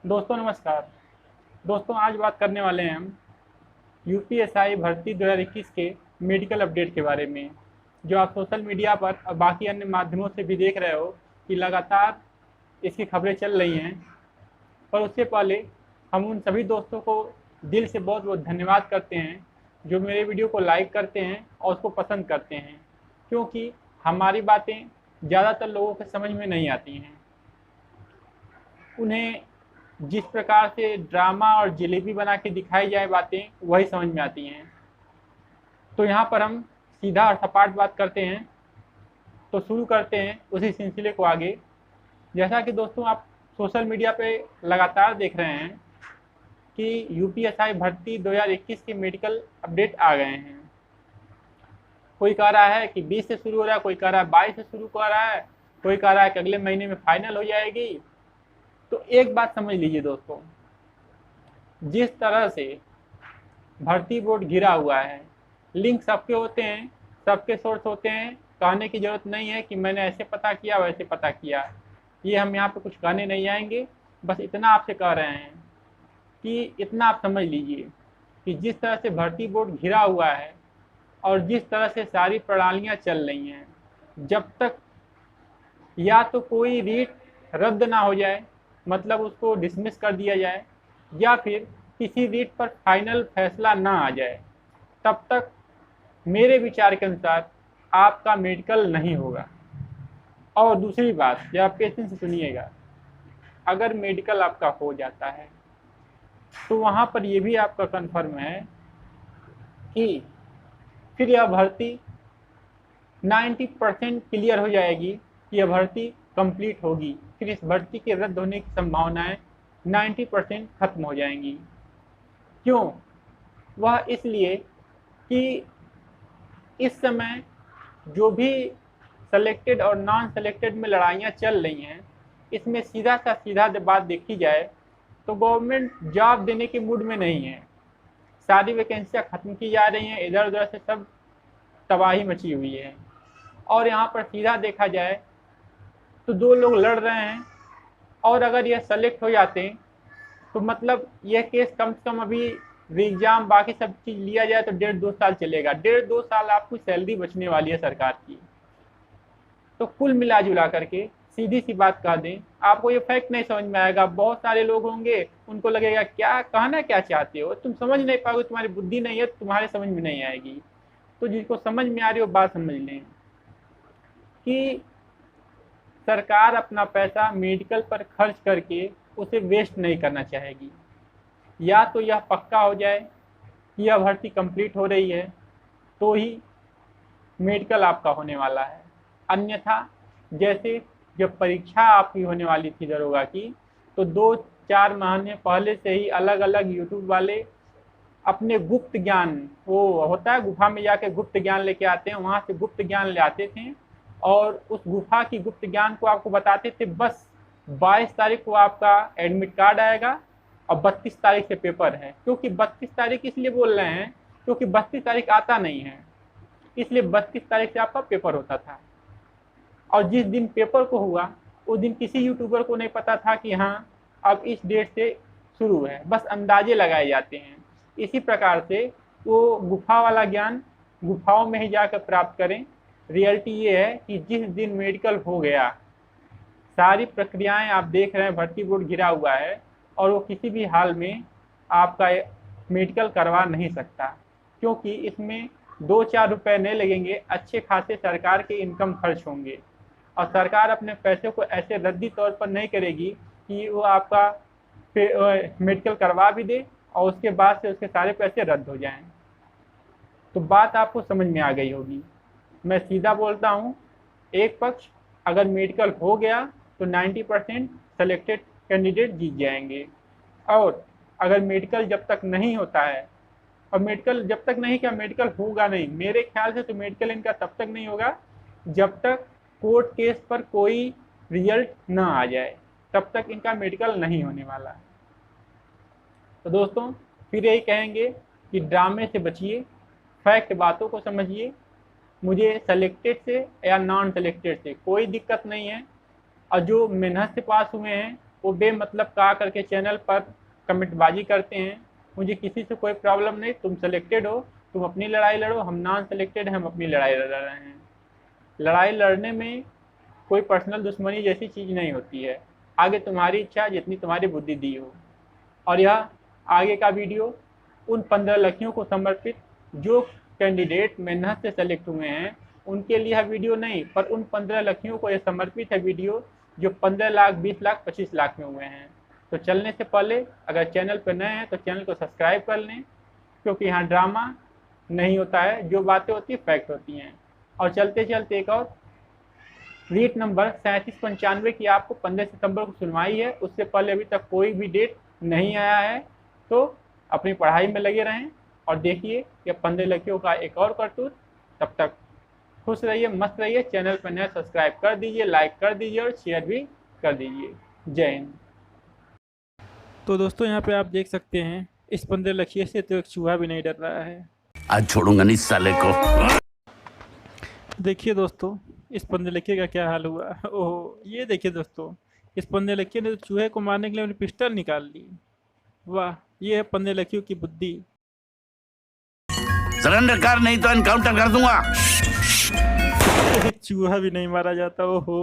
दोस्तों नमस्कार। दोस्तों आज बात करने वाले हैं हम यूपीएसआई भर्ती 2021 के मेडिकल अपडेट के बारे में, जो आप सोशल मीडिया पर और बाकी अन्य माध्यमों से भी देख रहे हो कि लगातार इसकी खबरें चल रही हैं। पर उससे पहले हम उन सभी दोस्तों को दिल से बहुत बहुत धन्यवाद करते हैं जो मेरे वीडियो को लाइक करते हैं और उसको पसंद करते हैं, क्योंकि हमारी बातें ज़्यादातर लोगों के समझ में नहीं आती हैं। उन्हें जिस प्रकार से ड्रामा और जलेबी बना के दिखाई जाए बातें वही समझ में आती हैं। तो यहाँ पर हम सीधा और सपाट बात करते हैं। तो शुरू करते हैं उसी सिलसिले को आगे। जैसा कि दोस्तों आप सोशल मीडिया पे लगातार देख रहे हैं कि यूपीएसआई भर्ती 2021 के मेडिकल अपडेट आ गए हैं। कोई कह रहा है कि 20 से शुरू हो रहा है, कोई कह रहा है 22 से शुरू कर रहा है, कोई कह रहा है कि अगले महीने में फाइनल हो जाएगी। तो एक बात समझ लीजिए दोस्तों, जिस तरह से भर्ती बोर्ड घिरा हुआ है, लिंक सबके होते हैं, सबके सोर्स होते हैं। कहने की जरूरत नहीं है कि मैंने ऐसे पता किया वैसे पता किया। ये हम यहाँ पे कुछ कहने नहीं आएंगे, बस इतना आपसे कह रहे हैं कि इतना आप समझ लीजिए कि जिस तरह से भर्ती बोर्ड घिरा हुआ है और जिस तरह से सारी प्रणालियाँ चल रही हैं, जब तक या तो कोई रीट रद्द ना हो जाए, मतलब उसको डिसमिस कर दिया जाए, या फिर किसी रीट पर फाइनल फैसला ना आ जाए, तब तक मेरे विचार के अनुसार आपका मेडिकल नहीं होगा। और दूसरी बात, जब आप पेशेंस से सुनिएगा, अगर मेडिकल आपका हो जाता है तो वहाँ पर यह भी आपका कन्फर्म है कि फिर यह भर्ती 90% क्लियर हो जाएगी कि यह भर्ती कंप्लीट होगी। फिर इस भर्ती के रद्द होने की संभावनाएं 90% खत्म हो जाएंगी। क्यों? वह इसलिए कि इस समय जो भी सेलेक्टेड और नॉन सेलेक्टेड में लड़ाइयाँ चल रही हैं, इसमें सीधा सा सीधा बात देखी जाए तो गवर्नमेंट जॉब देने के मूड में नहीं है। सारी वैकेंसियाँ खत्म की जा रही हैं, इधर उधर से सब तबाही मची हुई है। और यहाँ पर सीधा देखा जाए तो दो लोग लड़ रहे हैं, और अगर यह सेलेक्ट हो जाते हैं तो मतलब यह केस कम से कम अभी एग्जाम बाकी सब चीज़ लिया जाए तो 1.5-2 साल चलेगा। 1.5-2 साल आपको सैलरी बचने वाली है सरकार की। तो कुल मिला जुला करके सीधी सी बात कह दें, आपको ये फैक्ट नहीं समझ में आएगा। बहुत सारे लोग होंगे, उनको लगेगा क्या कहना क्या चाहते हो, तुम समझ नहीं पाओगे, तुम्हारी बुद्धि नहीं है, तुम्हारे समझ में नहीं आएगी। तो जिसको समझ में आ रही हो बात समझ लें कि सरकार अपना पैसा मेडिकल पर खर्च करके उसे वेस्ट नहीं करना चाहेगी। या तो यह पक्का हो जाए कि यह भर्ती कंप्लीट हो रही है तो ही मेडिकल आपका होने वाला है। अन्यथा जैसे जब परीक्षा आपकी होने वाली थी दरोगा की, तो 2-4 महीने पहले से ही अलग अलग यूट्यूब वाले अपने गुप्त ज्ञान, वो होता है गुफा में जाके गुप्त ज्ञान लेके आते हैं, वहाँ से गुप्त ज्ञान ले आते थे और उस गुफा की गुप्त ज्ञान को आपको बताते थे। बस 22 तारीख को आपका एडमिट कार्ड आएगा और 32 तारीख से पेपर है। क्योंकि 32 तारीख इसलिए बोल रहे हैं क्योंकि 32 तारीख आता नहीं है, इसलिए 32 तारीख से आपका पेपर होता था। और जिस दिन पेपर को हुआ उस दिन किसी यूट्यूबर को नहीं पता था कि हाँ अब इस डेट से शुरू है, बस अंदाजे लगाए जाते हैं। इसी प्रकार से वो गुफा वाला ज्ञान गुफाओं में ही जाकर प्राप्त करें। रियलिटी ये है कि जिस दिन मेडिकल हो गया, सारी प्रक्रियाएं आप देख रहे हैं, भर्ती बोर्ड घिरा हुआ है और वो किसी भी हाल में आपका मेडिकल करवा नहीं सकता, क्योंकि इसमें 2-4 रुपए नहीं लगेंगे, अच्छे खासे सरकार के इनकम खर्च होंगे। और सरकार अपने पैसे को ऐसे रद्दी तौर पर नहीं करेगी कि वो आपका मेडिकल करवा भी दे और उसके बाद से उसके सारे पैसे रद्द हो जाएं। तो बात आपको समझ में आ गई होगी। मैं सीधा बोलता हूँ, एक पक्ष अगर मेडिकल हो गया तो 90% सेलेक्टेड कैंडिडेट जीत जाएंगे, और अगर मेडिकल जब तक नहीं होता है, और मेडिकल जब तक नहीं, क्या मेडिकल होगा नहीं, मेरे ख्याल से तो मेडिकल इनका तब तक नहीं होगा जब तक कोर्ट केस पर कोई रिजल्ट ना आ जाए, तब तक इनका मेडिकल नहीं होने वाला है। तो दोस्तों फिर यही कहेंगे कि ड्रामे से बचिए, फैक्ट बातों को समझिए। मुझे सेलेक्टेड से या नॉन सेलेक्टेड से कोई दिक्कत नहीं है, और जो मेहनत से पास हुए हैं वो बेमतलब कहा करके चैनल पर कमेंटबाजी करते हैं। मुझे किसी से कोई प्रॉब्लम नहीं, तुम सेलेक्टेड हो, तुम अपनी लड़ाई लड़ो, हम नॉन सेलेक्टेड हैं, हम अपनी लड़ाई लड़ रहे हैं। लड़ाई लड़ने में कोई पर्सनल दुश्मनी जैसी चीज़ नहीं होती है। आगे तुम्हारी इच्छा जितनी तुम्हारी बुद्धि दी हो। और यह आगे का वीडियो उन 15 लड़कियों को समर्पित जो कैंडिडेट मेहनत से सेलेक्ट हुए हैं, उनके लिए यह वीडियो नहीं, पर उन 15 लड़कियों को यह समर्पित है वीडियो जो 15 लाख, 20 लाख, 25 लाख में हुए हैं। तो चलने से पहले अगर चैनल पर नए हैं तो चैनल को सब्सक्राइब कर लें, क्योंकि यहाँ ड्रामा नहीं होता है, जो बातें होती है फैक्ट होती हैं। और चलते चलते एक और रीट नंबर 3795 की आपको 15 सितंबर को सुनवाई है, उससे पहले अभी तक कोई भी डेट नहीं आया है। तो अपनी पढ़ाई में लगे रहें और देखिए कि 15 लड़कियों का एक और करतूत। तब तक खुश रहिए, मस्त रहिए। चैनल पर नया सब्सक्राइब कर दीजिए, लाइक कर दीजिए और शेयर भी कर दीजिए। जय हिंद। तो दोस्तों यहाँ पे आप देख सकते हैं इस 15 लड़कियों से तो एक चूहा भी नहीं डर रहा है। आज छोड़ूंगा नहीं साले को। देखिए दोस्तों इस 15 लड़के का क्या हाल हुआ। ओह ये देखिए दोस्तों, इस 15 लड़के ने तो चूहे को मारने के लिए अपनी पिस्टल निकाल ली। वाह, ये है 15 लड़कियों की बुद्धि। सरेंडर कर नहीं तो एनकाउंटर कर दूंगा। चूहा भी नहीं मारा जाता। ओहो।